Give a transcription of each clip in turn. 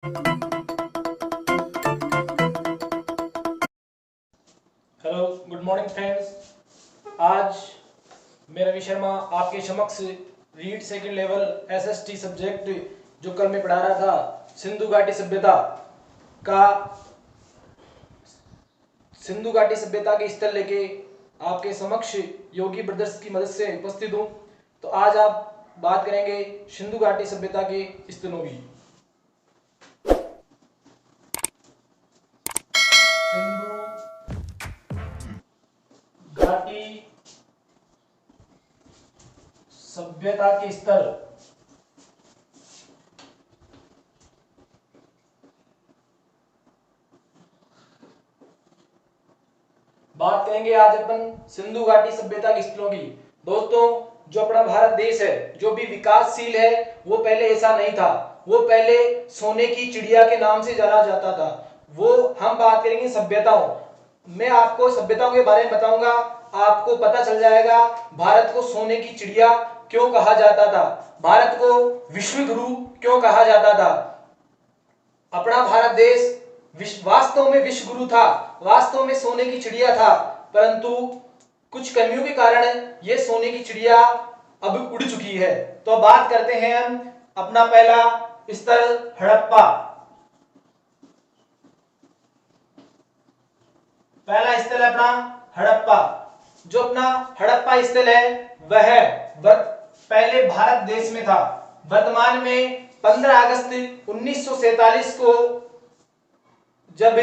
Hello, good morning friends. आज मैं रवि शर्मा आपके समक्ष read second level SST subject जो कल मैं पढ़ा रहा था सिंधु घाटी सभ्यता का सिंधु घाटी सभ्यता के स्तर लेके आपके समक्ष योगी ब्रदर्स की मदद से उपस्थित हूँ। तो आज आप बात करेंगे सिंधु घाटी सभ्यता के स्तरों की। सिंधु घाटी सभ्यता के स्तर। बात करेंगे आज अपन सिंधु घाटी सभ्यता के स्तरों की। दोस्तों, जो अपना भारत देश है जो भी विकासशील है वो पहले ऐसा नहीं था। वो पहले सोने की चिड़िया के नाम से जाना जाता था। वो हम बात करेंगे सभ्यताओं। मैं आपको सभ्यताओं के बारे में बताऊंगा, आपको पता चल जाएगा भारत को सोने की चिड़िया क्यों कहा जाता था, भारत को विश्व गुरु क्यों कहा जाता था। अपना भारत देश वास्तव में विश्व गुरु था, वास्तव में सोने की चिड़िया था, परंतु कुछ कमियों के कारण ये सोने की चिड़िया अब उड़ चुकी है। तो बात करते हैं हम अपना पहला स्तर हड़प्पा। पहला स्थल है अपना हड़प्पा। जो अपना हड़प्पा स्थल है वह पहले भारत देश में था। वर्तमान में 15 अगस्त 1947 को जब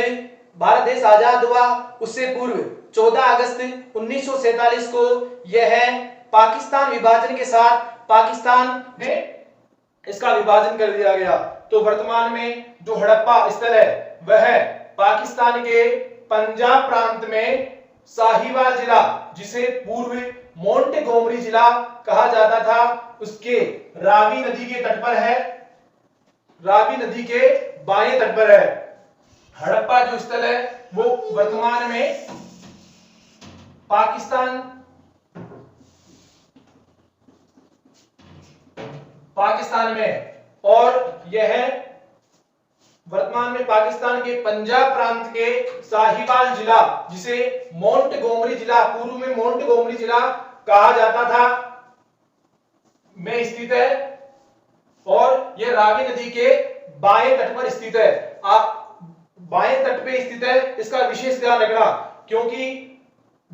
भारत देश आजाद हुआ, उससे पूर्व 14 अगस्त 1947 को यह पाकिस्तान विभाजन के साथ पाकिस्तान में इसका विभाजन कर दिया गया। तो वर्तमान में जो हड़प्पा स्थल है वह पाकिस्तान के पंजाब प्रांत में साहिवाल जिला, जिसे पूर्व मोंटेगोमरी जिला कहा जाता था, उसके रावी नदी के तट पर है। रावी नदी के बाएं तट पर है। हड़प्पा जो स्थल है वो वर्तमान में पाकिस्तान में, और यह वर्तमान में पाकिस्तान के पंजाब प्रांत के साहिवाल जिला, जिसे मोंटेगोमरी जिला, पूर्व में मोंटेगोमरी जिला कहा जाता था, में स्थित है। और यह रावी नदी के बाएं तट पर स्थित है। आप बाएं तट पे स्थित है, इसका विशेष ध्यान रखना, क्योंकि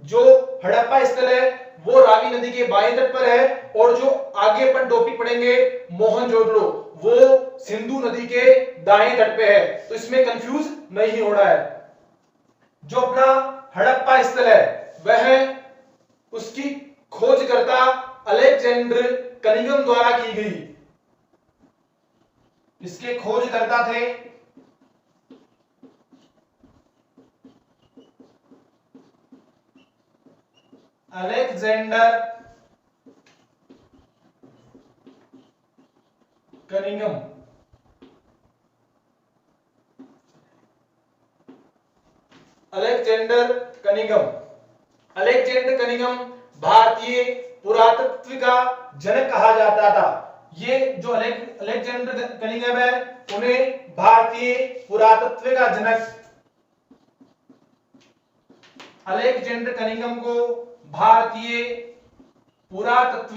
जो हड़प्पा स्थल है वो रावी नदी के बाएं तट पर है, और जो आगे अपन टॉपिक पढ़ेंगे मोहनजोदड़ो, वो सिंधु नदी के दाएं तट पे है। तो इसमें कंफ्यूज नहीं होना है। जो अपना हड़प्पा स्थल है वह उसकी खोजकर्ता अलेक्जेंडर कनिंघम द्वारा की गई। इसके खोजकर्ता थे अलेक्जेंडर कनिंघम। अलेक्जेंडर कनिंघम भारतीय पुरातत्व का जनक कहा जाता था। ये जो अलेक्जेंडर कनिंघम है उन्हें भारतीय पुरातत्व का जनक, अलेक्जेंडर कनिंघम को भारतीय पुरातत्व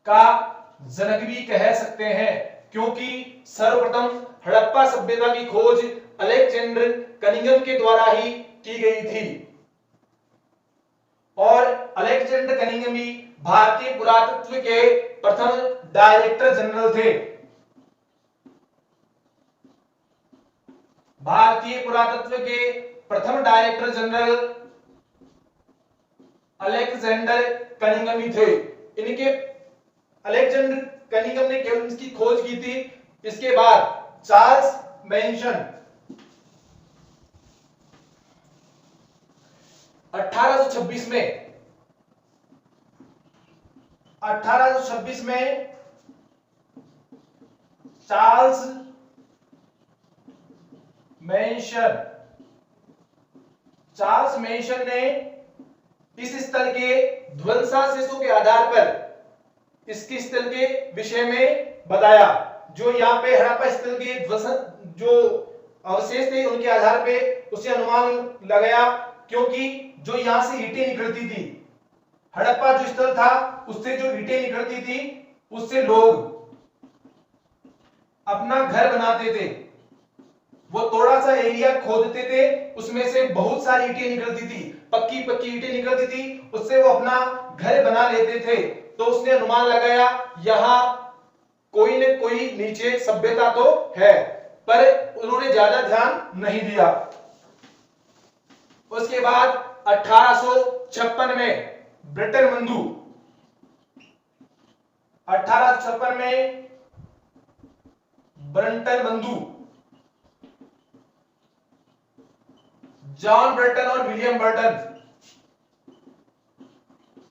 का जनक भी कह सकते हैं, क्योंकि सर्वप्रथम हड़प्पा सभ्यता की खोज अलेक्जेंडर कनिंघम के द्वारा ही की गई थी। और अलेक्जेंडर कनिंघम ही भारतीय पुरातत्व के प्रथम डायरेक्टर जनरल थे। भारतीय पुरातत्व के प्रथम डायरेक्टर जनरल अलेक्जेंडर कनिंघम ही थे। इनके अलेक्जेंडर कनिंघम ने केवल इसकी खोज की थी। इसके बाद चार्ल्स मैनसन 1826 में चार्ल्स मैनसन ने इस स्थल के ध्वंसावशेषों के आधार पर इसके स्थल के विषय में बताया। जो यहाँ पे हड़प्पा स्थल के जो अवशेष थे उनके आधार पे उसे अनुमान लगाया, क्योंकि जो यहाँ से ईंटें निकलती थी, हड़प्पा जो स्थल था उससे जो ईंटें निकलती थी उससे लोग अपना घर बनाते थे। वो थोड़ा सा एरिया खोदते थे, उसमें से बहुत सारी ईंटें निकलती थी, पक्की पक्की ईंटें निकलती थी, उससे वो अपना घर बना लेते थे। तो उसने अनुमान लगाया यहाँ कोई न कोई नीचे सभ्यता तो है, पर उन्होंने ज्यादा ध्यान नहीं दिया। उसके बाद 1856 में ब्रिटेन बंधु 1856 में ब्रंटन बंधु जॉन बर्टन और विलियम बर्टन,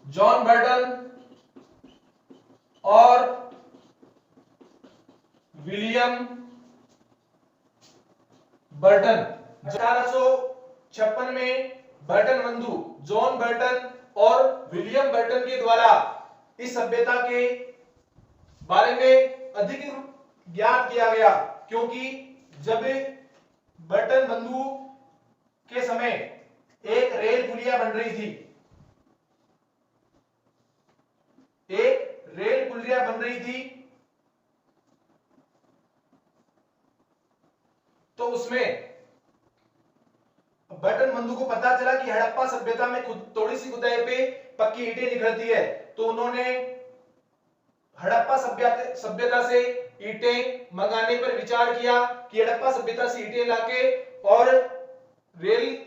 जॉन बर्टन और विलियम बर्टन 1856 में बर्टन बंधु जॉन बर्टन और विलियम बर्टन के द्वारा इस सभ्यता के बारे में अधिक ज्ञात किया गया, क्योंकि जब बर्टन बंधु के समय एक रेल पुलिया बन रही थी, एक रेल पुलिया बन रही थी, तो उसमें बर्टन बंधु को पता चला कि हड़प्पा सभ्यता में थोड़ी सी खुदाई पे पक्की ईंटें निकलती है, तो उन्होंने हड़प्पा सभ्यता से ईंटें मंगाने पर विचार किया कि हड़प्पा सभ्यता से ईंटें लाके और रेल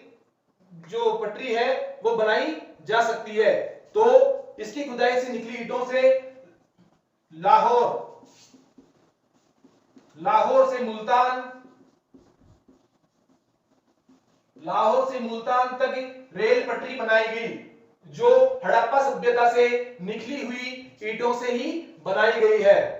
जो पटरी है वो बनाई जा सकती है। तो इसकी खुदाई से निकली ईंटों से लाहौर से मुल्तान तक रेल पटरी बनाई गई, जो हड़प्पा सभ्यता से निकली हुई ईंटों से ही बनाई गई है।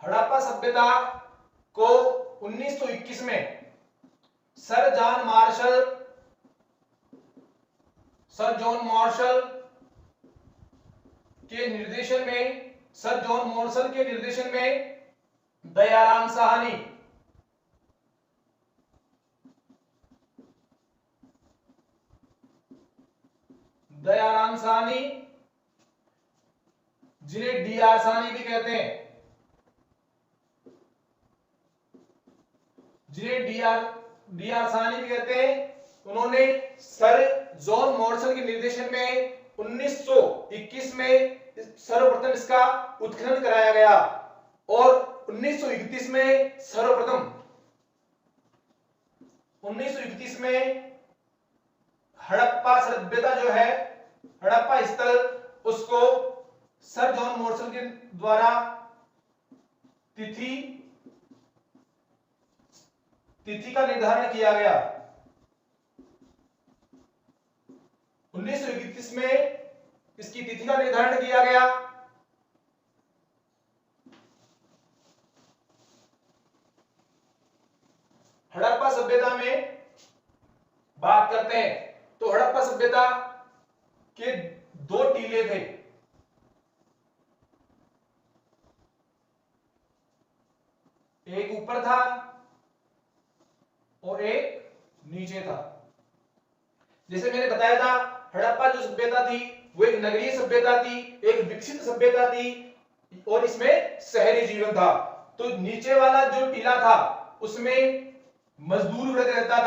हड़प्पा सभ्यता को 1921 में सर जॉन मार्शल के निर्देशन में दयाराम साहनी जिन्हें डीआर साहनी भी कहते हैं, उन्होंने सर जॉन मार्शल के निर्देशन में 1921 में सर्वप्रथम इसका उत्खनन कराया गया और 1931 में हड़प्पा सभ्यता जो है, हड़प्पा स्थल, उसको सर जॉन मार्शल के द्वारा तिथि का निर्धारण किया गया। 1931 में इसकी तिथि का निर्धारण किया गया। हड़प्पा सभ्यता में बात करते हैं तो हड़प्पा सभ्यता के दो टीले थे, एक ऊपर था और एक नीचे था। जैसे मैंने बताया था, हड़प्पा जो सभ्यता थी वो एक नगरीय सभ्यता थी, एक विकसित सभ्यता थी और इसमें शहरी जीवन था। तो नीचे वाला जो टीला था उसमें मजदूर वर्ग रहता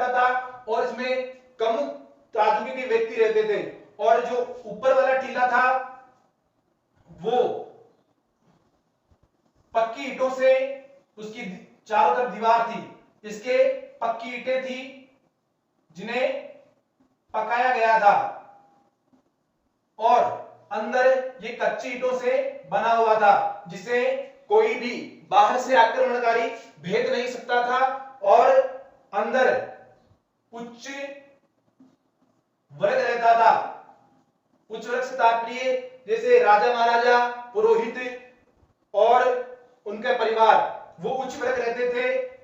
था, और इसमें कम ताजुके के व्यक्ति रहते थे। और जो ऊपर वाला टीला था वो पक्की ईंटों से, उसकी चारों तरफ दीवार थी, इसके पक्की ईंटें थी जिन्हें पकाया गया था, और अंदर ये कच्ची ईंटों से बना हुआ था, जिसे कोई भी बाहर से आक्रमणकारी भेद नहीं सकता था। और अंदर उच्च वर्ग रहता था। उच्च वर्ग से तात्पर्य जैसे राजा महाराजा, पुरोहित और उनका परिवार, वो उच्च वर्ग रहते थे।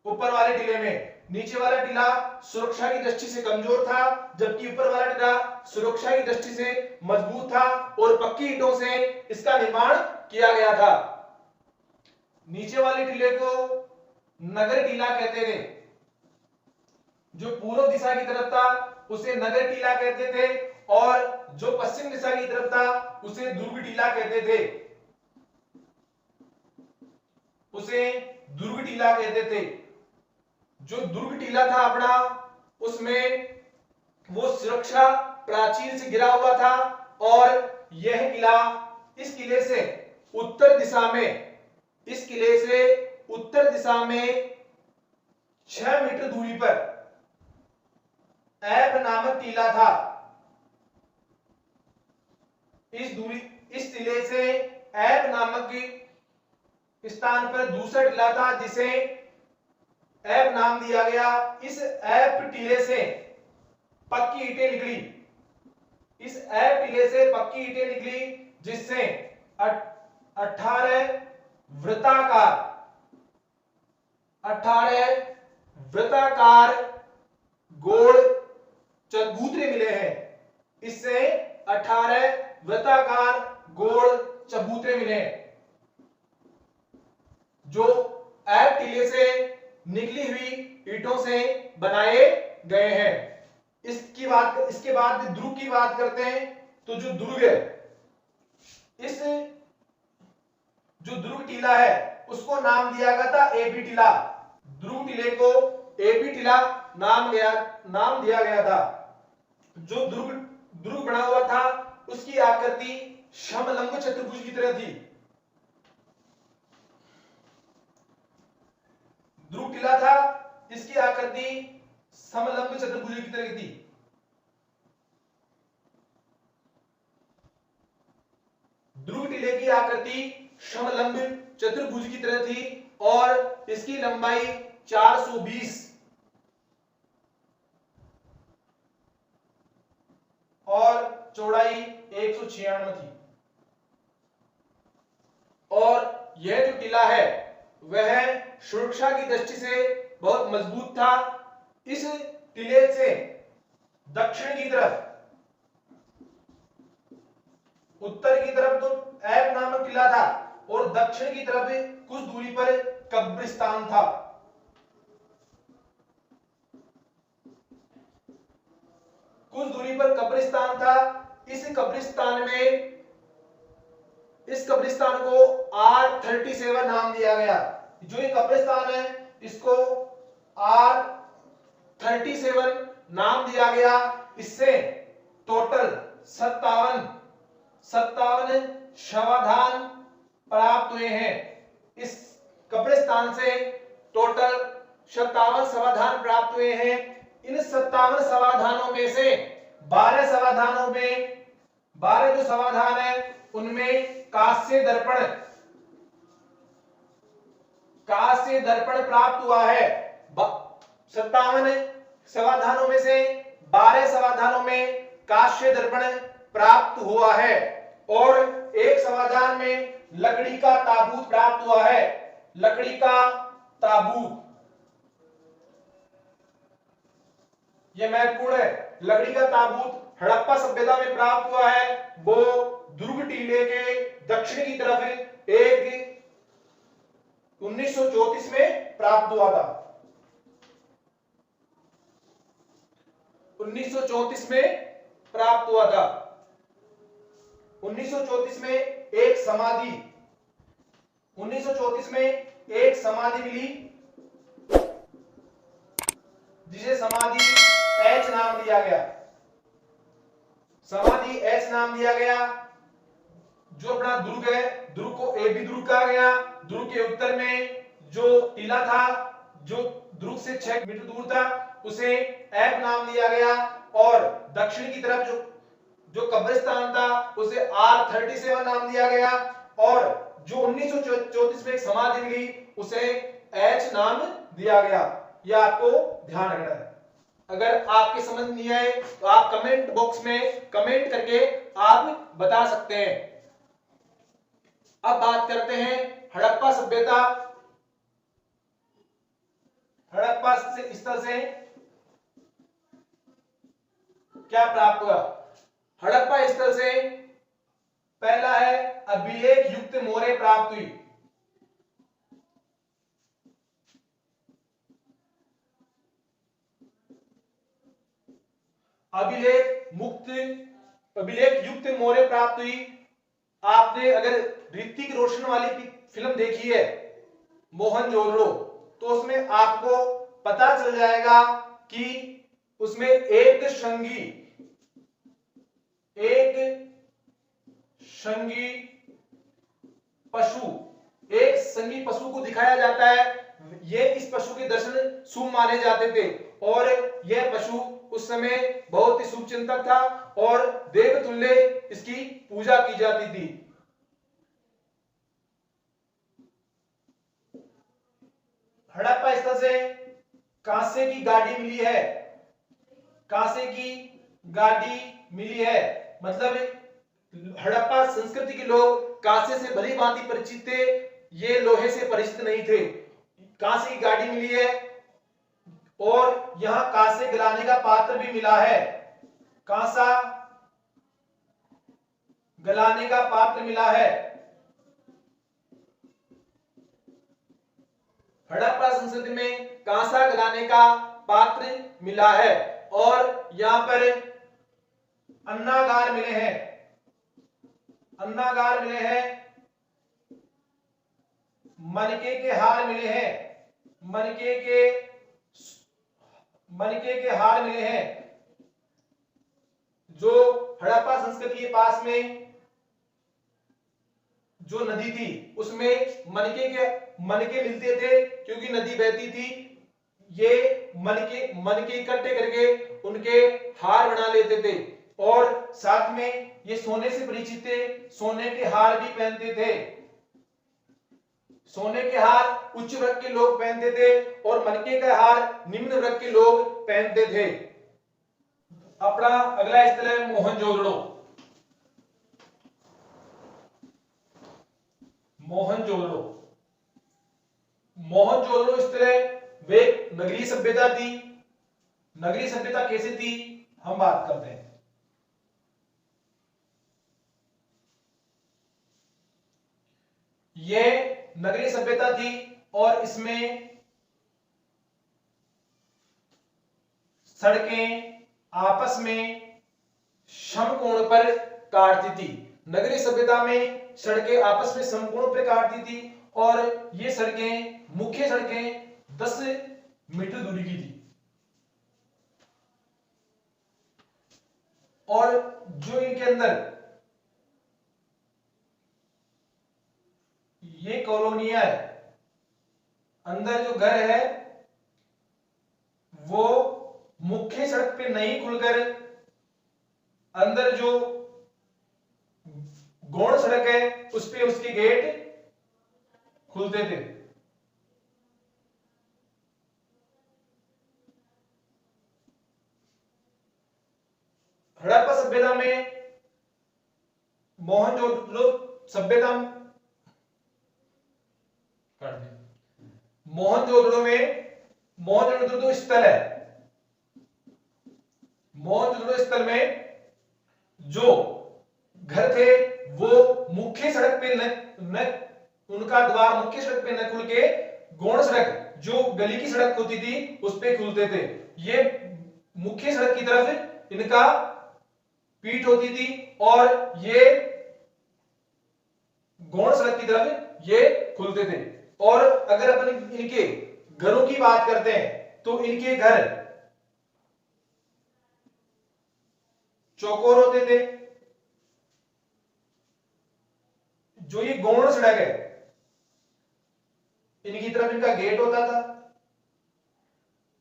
ऊपर वाले टीले में। नीचे वाला टीला सुरक्षा की दृष्टि से कमजोर था, जबकि ऊपर वाला टीला सुरक्षा की दृष्टि से मजबूत था और पक्की ईंटों से इसका निर्माण किया गया था। नीचे वाले टीले को नगर टीला कहते थे। जो पूर्व दिशा की तरफ था उसे नगर टीला कहते थे और जो पश्चिम दिशा की तरफ था उसे दुर्ग टीला कहते थे। उसे दुर्ग टीला कहते थे। जो दुर्ग टीला था अपना, उसमें वो सुरक्षा प्राचीर से घिरा हुआ था और यह किला, इस किले से उत्तर दिशा में, इस किले से उत्तर दिशा में 6 मीटर दूरी पर ऐप नामक टीला था। इस टीले से ऐप नामक स्थान पर दूसरा टीला था जिसे ऐप नाम दिया गया। इस ऐप टीले से पक्की ईंटें निकली। इस ऐप टीले से पक्की ईंटें निकली जिससे 18 वृत्ताकार गोल चबूतरे मिले हैं। इससे 18 वृत्ताकार गोल चबूतरे मिले हैं जो ऐप टीले से निकली हुई ईंटों से बनाए गए हैं। इसके बाद दुर्ग की बात करते हैं। तो जो दुर्ग है, इस जो दुर्ग टीला है उसको नाम दिया गया था एबी टीला। दुर्ग टीले को एबी टीला नाम दिया गया था। जो दुर्ग बना हुआ था उसकी आकृति समलंब चतुर्भुज की तरह थी। दुर्ग टीला था, इसकी आकृति समलंब चतुर्भुज की तरह थी। दुर्ग टीले की आकृति समलंब चतुर्भुज की तरह थी और इसकी लंबाई 420 और चौड़ाई 196 थी। और यह जो टीला है वह सुरक्षा की दृष्टि से बहुत मजबूत था। इस टीले से दक्षिण की तरफ, उत्तर की तरफ तो ऐप नामक टीला था और दक्षिण की तरफ कुछ दूरी पर कब्रिस्तान था। कुछ दूरी पर कब्रिस्तान था। इस कब्रिस्तान को R37 नाम दिया गया। जो ये कब्रिस्तान है इसको R37 नाम दिया गया। इससे टोटल 57 शवाधान प्राप्त हुए हैं। इस कब्रिस्तान से टोटल 57 शवाधान प्राप्त हुए हैं। इन 57 शवाधानों में से 12 जो शवाधान है उनमें कांस्य दर्पण प्राप्त हुआ है। 57 शवाधानों में से 12 शवाधानों में कांस्य दर्पण प्राप्त हुआ है और एक शवाधान में लकड़ी का ताबूत प्राप्त हुआ है। लकड़ी का ताबूत, यह महत्वपूर्ण है। लकड़ी का ताबूत हड़प्पा सभ्यता में प्राप्त हुआ है। वो दुर्ग टीले के दक्षिण की तरफ एक 1934 में प्राप्त हुआ था। 1934 में प्राप्त हुआ था। 1934 में एक समाधि मिली जिसे समाधि एच नाम दिया गया। समाधि एच नाम दिया गया। जो अपना दुर्ग है, दुर्ग को एबी दुर्ग कहा गया। दुर्ग के उत्तर में जो टीला था, जो दुर्ग से 6 मीटर दूर था, उसे ऐप नाम दिया गया और दक्षिण की तरफ जो कब्रिस्तान था उसे R37 नाम दिया गया और जो 1934 में एक समाधि मिली उसे एच नाम दिया गया। यह आपको ध्यान रखना है। अगर आपके समझ नहीं आए तो आप कमेंट बॉक्स में कमेंट करके आप बता सकते हैं। अब बात करते हैं हड़प्पा सभ्यता। हड़प्पा स्थल से क्या प्राप्त हुआ? हड़प्पा स्थल से पहला है अभिलेख युक्त मोहरें प्राप्त हुई। अभिलेख युक्त मोहरें प्राप्त हुई। आपने अगर ऋतिक रोशन वाली फिल्म देखी है मोहनजोदड़ो, तो उसमें आपको पता चल जाएगा कि उसमें एक संगी पशु को दिखाया जाता है। ये इस पशु के दर्शन शुभ माने जाते थे और यह पशु उस समय बहुत ही शुभ चिंतक था और देवतुल्य इसकी पूजा की जाती थी। हड़प्पा स्थल से कांसे की गाड़ी मिली है। कांसे की गाड़ी मिली है मतलब हड़प्पा संस्कृति के लोग कांसे से भली भांति परिचित थे, ये लोहे से परिचित नहीं थे। कांसे की गाड़ी मिली है और यहां कांसे गलाने का पात्र भी मिला है। कांसा गलाने का पात्र मिला है। हड़प्पा संस्कृति में कांसा गलाने का पात्र मिला है और यहां पर अन्नागार मिले हैं। अन्नागार मिले हैं, मनके के हार मिले हैं। मनके के हार मिले हैं। जो हड़प्पा संस्कृति के पास में जो नदी थी उसमें मनके मिलते थे, क्योंकि नदी बहती थी। ये मनके इकट्ठे करके उनके हार बना लेते थे और साथ में ये सोने से परिचित थे, सोने के हार भी पहनते थे। सोने के हार उच्च वर्ग के लोग पहनते थे और मनके का हार निम्न वर्ग के लोग पहनते थे। अपना अगला स्थल है मोहनजोदड़ो। मोहनजोदड़ो स्थल वे नगरीय सभ्यता थी। नगरीय सभ्यता कैसी थी हम बात करते हैं। यह नगरीय सभ्यता थी और इसमें सड़कें आपस में समकोण पर काटती थी। नगरीय सभ्यता में सड़कें आपस में समकोण पर काटती थी और ये सड़कें, मुख्य सड़कें 10 मीटर दूरी की थी। और जो इनके अंदर ये कॉलोनियां है, अंदर जो घर है वो मुख्य सड़क पे नहीं खुलकर अंदर जो गौण सड़क है उस पे उसके गेट खुलते थे। हड़प्पा सभ्यता में मोहनजोदड़ो सभ्यता मोहनजोदड़ो स्थल है। मोहनजोदड़ो स्थल में जो घर थे वो मुख्य सड़क पे न उनका द्वार मुख्य सड़क पे न खुल के गौण सड़क जो गली की सड़क होती थी उस पे खुलते थे। ये मुख्य सड़क की तरफ इनका पीठ होती थी और ये गौण सड़क की तरफ ये खुलते थे। और अगर अपन इनके घरों की बात करते हैं तो इनके घर चौकोर होते थे। जो ये गौण सड़क है इनकी तरफ इनका गेट होता था।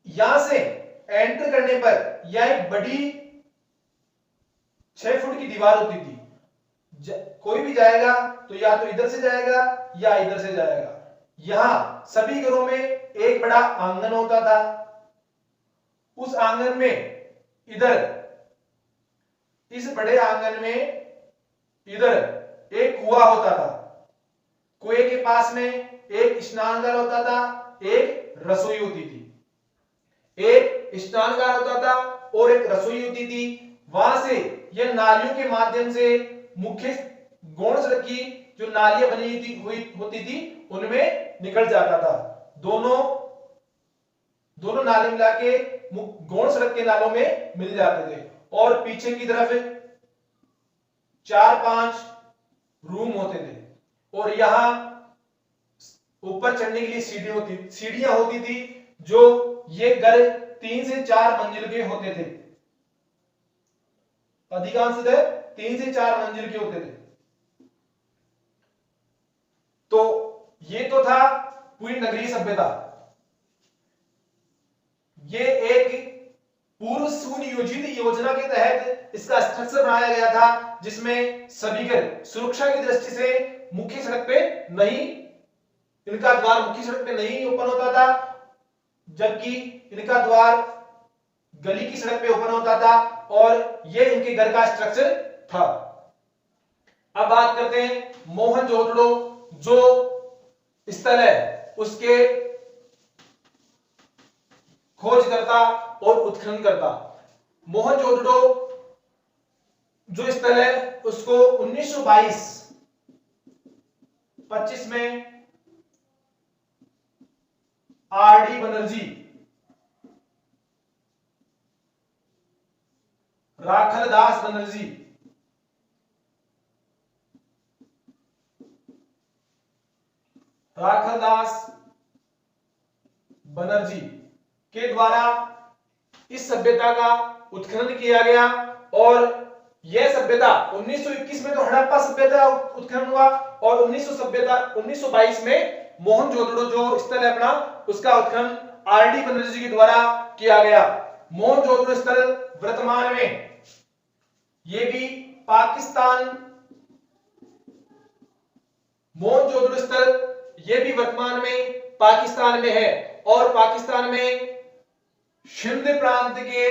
यहां से एंटर करने पर यह एक बड़ी 6 फुट की दीवार होती थी। कोई भी जाएगा तो या तो इधर से जाएगा या इधर से जाएगा। यहां सभी घरों में एक बड़ा आंगन होता था। उस आंगन में इधर इस बड़े आंगन में इधर एक कुआं होता था। कुएं के पास में एक स्नानघर होता था, एक रसोई होती थी। एक स्नानगार होता था और एक रसोई होती थी। वहां से यह नालियों के माध्यम से मुख्य गौण सड़क की जो नालियां बनी हुई होती थी उनमें निकल जाता था। दोनों नाले मिला के गौण सड़क के नालों में मिल जाते थे और पीछे की तरफ 4-5 रूम होते थे और यहां ऊपर चढ़ने के लिए सीढ़ियां होती थी जो ये घर 3 से 4 मंजिल के होते थे। अधिकांशतः 3 से 4 मंजिल के होते थे। तो ये तो था पूरी नगरीय सभ्यता। ये एक पूर्व सुनियोजित योजना के तहत इसका स्ट्रक्चर बनाया गया था जिसमें सभी घर सुरक्षा की दृष्टि से मुख्य सड़क पे नहीं, इनका द्वार मुख्य सड़क पे नहीं ओपन होता था, जबकि इनका द्वार गली की सड़क पे ओपन होता था और ये इनके घर का स्ट्रक्चर था। अब बात करते हैं मोहनजोदड़ो जो स्थल है उसके खोजकर्ता और उत्खननकर्ता। मोहनजोदड़ो जो स्थल है उसको 1922-25 में आर.डी. बनर्जी, राखलदास बनर्जी, के द्वारा इस सभ्यता का उत्खनन किया गया और यह सभ्यता 1921 में तो हड़प्पा सभ्यता उत्खनन हुआ और 1922 में मोहनजोदड़ो जो स्थल है अपना उसका उत्खनन आर.डी. बनर्जी के द्वारा किया गया। मोहनजोदड़ो स्थल वर्तमान में ये भी मोहनजोदड़ो स्थल ये भी वर्तमान में पाकिस्तान में है और पाकिस्तान में सिंध प्रांत के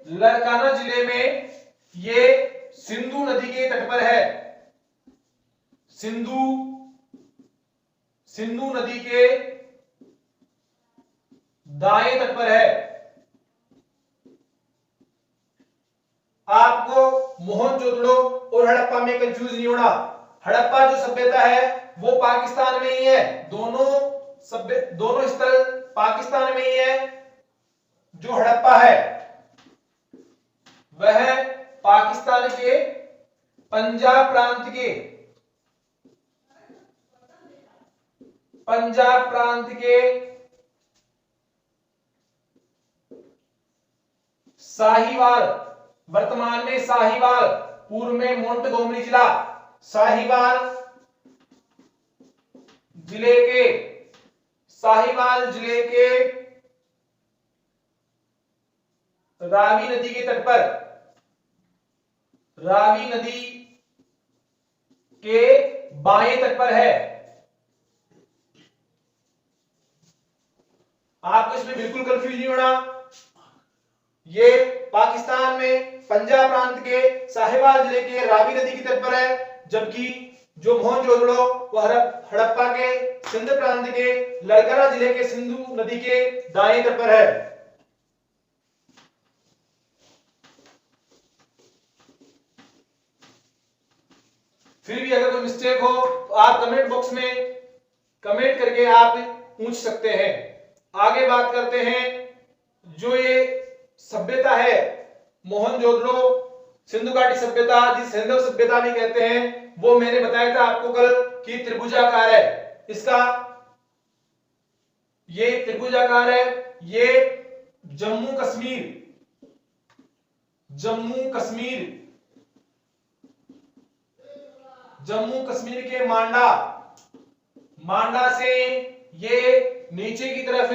लरकाना जिले में ये सिंधु नदी के तट पर है। सिंधु नदी के दाएं तट पर है। आपको मोहनजोदड़ो और हड़प्पा में कंफ्यूज नहीं होना। हड़प्पा जो सभ्यता है वो पाकिस्तान में ही है, दोनों स्थल पाकिस्तान में ही है। जो हड़प्पा है वह पाकिस्तान के पंजाब प्रांत के साहिवाल, वर्तमान में साहिवाल, पूर्व में मोंटगोमरी जिला, साहिवाल जिले के रावी नदी के तट पर, रावी नदी के बाएं तट पर है। आपको इसमें बिल्कुल कंफ्यूज नहीं होना। ये पाकिस्तान में पंजाब प्रांत के साहिवाल जिले के रावी नदी के तट पर है, जबकि जो मोहनजोदड़ो वह हड़प्पा के सिंध प्रांत के लरकाना जिले के सिंधु नदी के दाएं तट पर है। फिर भी अगर कोई मिस्टेक हो तो आप कमेंट बॉक्स में कमेंट करके आप पूछ सकते हैं। आगे बात करते हैं जो ये सभ्यता है मोहनजोदड़ो सिंधु घाटी सभ्यता, जिस सिंधु सभ्यता भी कहते हैं, वो मैंने बताया था आपको कल कि त्रिभुजाकार है। इसका ये त्रिभुजाकार है। ये जम्मू कश्मीर के मांडा से ये नीचे की तरफ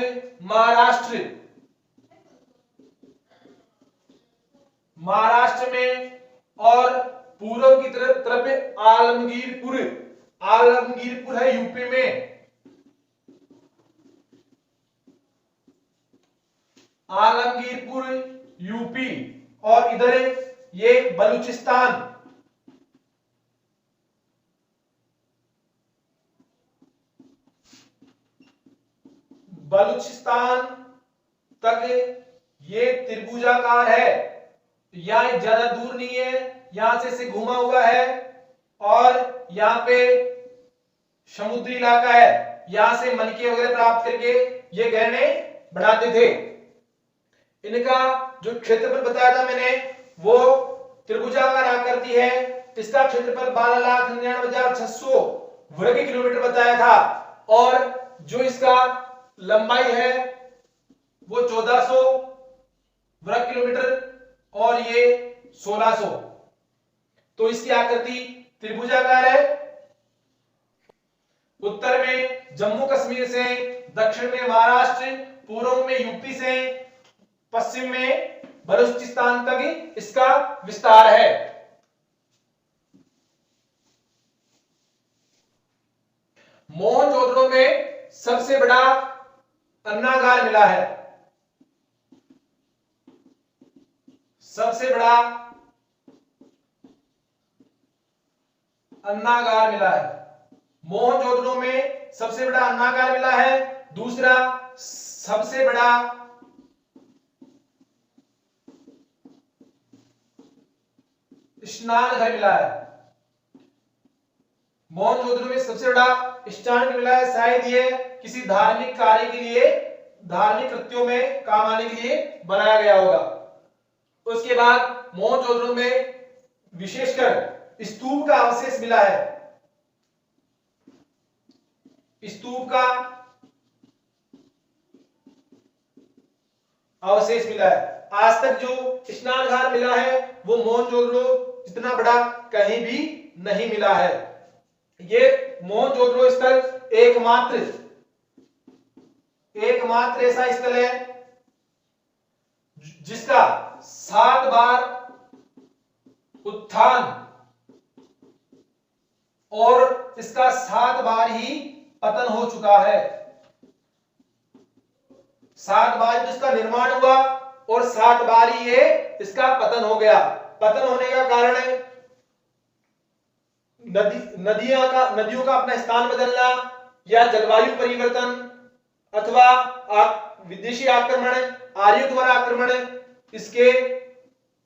महाराष्ट्र में और पूर्व की तरफ आलमगीरपुर है यूपी में। आलमगीरपुर यूपी और इधर ये बलूचिस्तान बलूचिस्तान तक ये त्रिभुजाकार है, यहाँ ज्यादा दूर नहीं है, यहां से इसे घुमा हुआ है और यहाँ पे समुद्री इलाका है, यहां से मनके वगैरह प्राप्त करके ये गहने बनाते थे। इनका जो क्षेत्रफल बताया था मैंने वो त्रिभुजाकार आकृति है, इसका क्षेत्रफल 12,99,600 वर्ग किलोमीटर बताया था और जो इसका लंबाई है वो 1400 वर्ग किलोमीटर और ये 1600। तो इसकी आकृति त्रिभुजाकार है। उत्तर में जम्मू कश्मीर से, दक्षिण में महाराष्ट्र, पूर्व में यूपी से, पश्चिम में बलूचिस्तान तक इसका विस्तार है। मोहनजोदड़ो में सबसे बड़ा अन्नागार मिला है, सबसे बड़ा अन्नागार मिला है। मोहनजोदड़ो में सबसे बड़ा अन्नागार मिला है। दूसरा सबसे बड़ा स्नान घर मिला है। मोहनजोदड़ो में सबसे बड़ा स्नान घर मिला है, शायद ये किसी धार्मिक कार्य के लिए, धार्मिक कृत्यों में काम आने के लिए बनाया गया होगा। उसके बाद मोहनजोदड़ो में विशेषकर स्तूप का अवशेष मिला है, स्तूप का अवशेष मिला है। आज तक जो स्नानघर मिला है वो मोहनजोदड़ो इतना बड़ा कहीं भी नहीं मिला है। ये मोहनजोदड़ो स्थल एकमात्र ऐसा स्थल है जिसका 7 बार उत्थान और इसका 7 बार ही पतन हो चुका है। 7 बार इसका निर्माण हुआ और 7 बार ही ये इसका पतन हो गया। पतन होने का कारण है नदियों का अपना स्थान बदलना या जलवायु परिवर्तन अथवा विदेशी आक्रमण, आर्यों द्वारा आक्रमण, इसके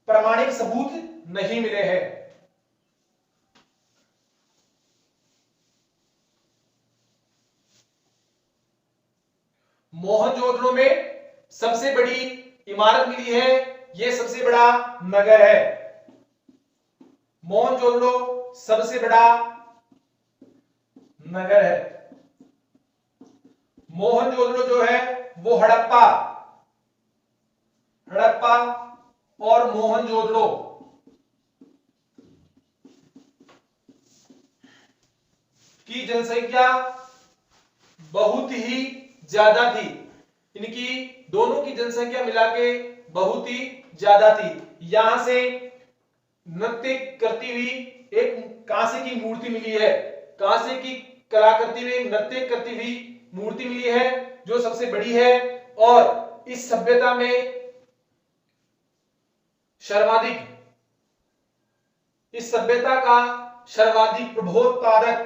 प्रामाणिक सबूत नहीं मिले हैं। मोहनजोदड़ो में सबसे बड़ी इमारत मिली है, यह सबसे बड़ा नगर है। मोहनजोदड़ो सबसे बड़ा नगर है। मोहनजोदड़ो जो है वो हड़प्पा और मोहनजोदड़ो की जनसंख्या बहुत ही ज्यादा थी। इनकी दोनों की जनसंख्या मिला के बहुत ही ज्यादा थी। यहां से नृत्य करती हुई एक कांसे की मूर्ति मिली है, कांसे की कलाकृति में नृत्य करती हुई मूर्ति मिली है जो सबसे बड़ी है और इस सभ्यता में इस सभ्यता का सर्वाधिक प्रभावोत्पादक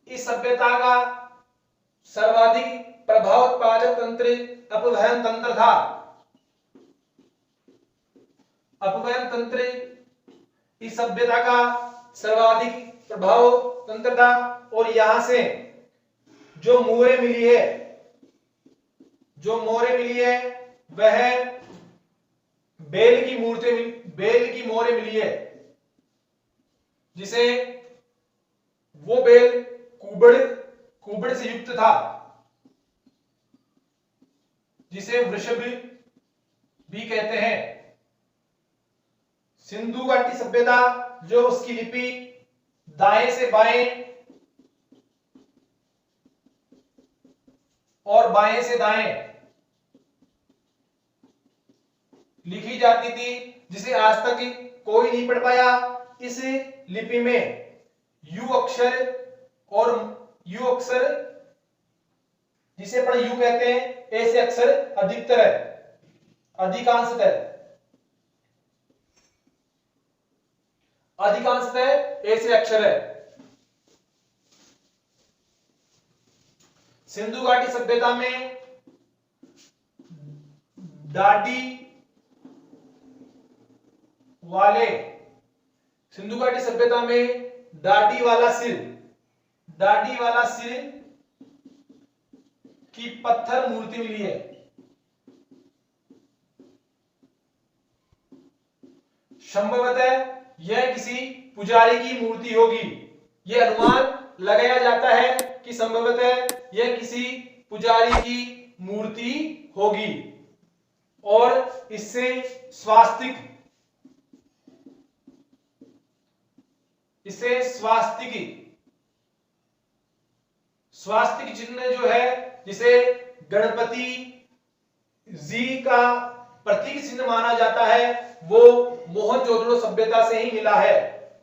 इस सभ्यता का सर्वाधिक प्रभावोत्पादक तंत्र अपवहन तंत्र था। अपवहन तंत्र इस सभ्यता का सर्वाधिक प्रभाव तंत्र था और यहां से जो मोहरें मिली है वह बेल की मोहरें मिली है, जिसे वो बेल कुबड़ से युक्त था, जिसे वृषभ भी कहते हैं। सिंधु घाटी सभ्यता जो उसकी लिपि दाएं से बाएं और बाएं से दाएं लिखी जाती थी, जिसे आज तक कोई नहीं पढ़ पाया। इस लिपि में यू अक्षर जिसे अपन यू कहते हैं। ए से अक्षर अधिकतर है, अधिकांशतः, अधिकांशतः ए से अक्षर है। सिंधु घाटी सभ्यता में दाढ़ी वाले, सिंधु घाटी सभ्यता में दाढ़ी वाला सिर, दाढ़ी वाला सिर की पत्थर मूर्ति मिली है। संभवतः यह किसी पुजारी की मूर्ति होगी। यह अनुमान लगाया जाता है कि संभवतः यह किसी पुजारी की मूर्ति होगी और इससे स्वास्तिक, इसे स्वास्तिक चिन्ह जो है, जिसे गणपति जी का प्रतीक चिन्ह माना जाता है, वो मोहनजोदड़ो सभ्यता से ही मिला है।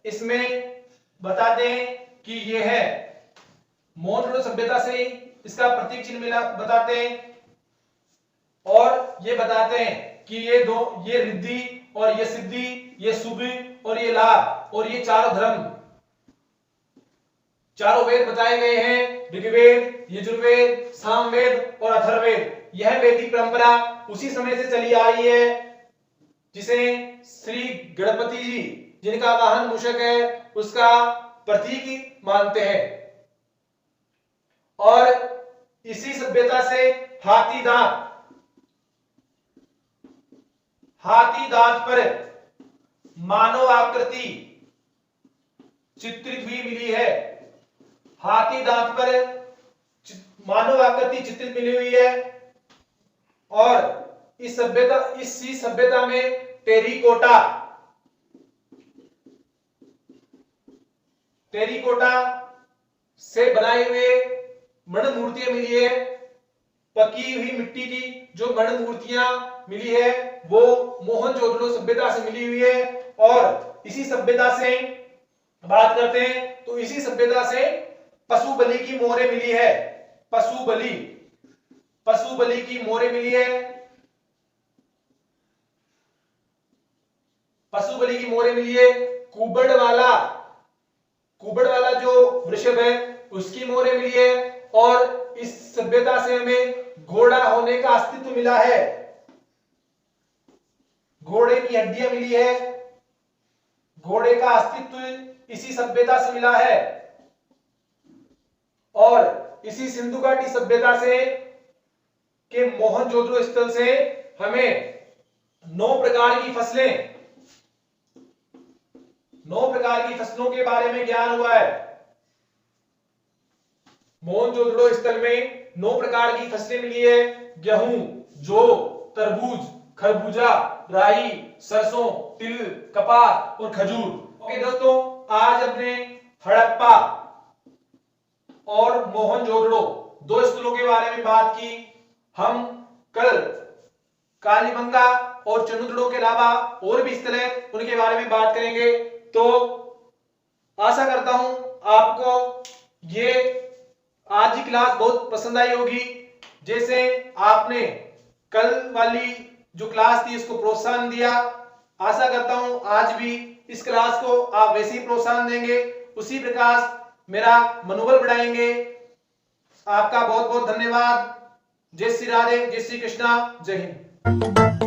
इसमें बता दें कि यह है मोहनजोदड़ो सभ्यता से ही इसका प्रतीक चिन्ह मिला, बताते हैं। और ये बताते हैं कि ये रिद्धि और ये सिद्धि, ये शुभ और ये लाभ और ये चारों धर्म, चारों वेद बताए गए हैं, ऋग्वेद, यजुर्वेद, सामवेद और अथर्ववेद। यह वैदिक परंपरा उसी समय से चली आ रही है, जिसे श्री गणपति जी, जिनका वाहन मूषक है, उसका प्रतीक मानते हैं। और इसी सभ्यता से हाथी दांत पर मानव आकृति चित्रित हुई मिली है। हाथी दांत पर मानव आकृति चित्रित मिली हुई है। और इसी सभ्यता में टेरिकोटा से बनाए हुए मण मूर्तियां मिली है। पकी हुई मिट्टी की जो मण मूर्तियां मिली है वो मोहनजोदड़ो सभ्यता से मिली हुई है। और इसी सभ्यता से बात करते हैं तो इसी सभ्यता से पशु बलि की मोहरें मिली है। पशु बलि की मोहरें मिली है। पशु बलि की मोहरें मिली है। कुबड़ वाला जो वृषभ है उसकी मोहरें मिली है। और इस सभ्यता से हमें घोड़ा होने का अस्तित्व मिला है। घोड़े की हड्डियां मिली है। घोड़े का अस्तित्व इसी सभ्यता से मिला है। और इसी सिंधु घाटी सभ्यता से के मोहनजोदड़ो स्थल से हमें 9 प्रकार की फसलों के बारे में ज्ञान हुआ है। मोहनजोदड़ो स्थल में 9 प्रकार की फसलें मिली है। गेहूं, जौ, तरबूज, खरबूजा, राई, सरसों, तिल, कपास और खजूर। ओके दोस्तों, आज अपने हड़प्पा और मोहनजोदड़ो 2 स्थलों के बारे में बात की। हम कल कालीबंगा और चंद्रदुर्ग के अलावा और भी स्थल है उनके बारे में बात करेंगे। तो आशा करता हूं आपको ये आज की क्लास बहुत पसंद आई होगी। जैसे आपने कल वाली जो क्लास थी इसको प्रोत्साहन दिया, आशा करता हूं आज भी इस क्लास को आप वैसे ही प्रोत्साहन देंगे, उसी प्रकार मेरा मनोबल बढ़ाएंगे। आपका बहुत बहुत धन्यवाद। जय श्री राधे, जय श्री कृष्णा, जय हिंद।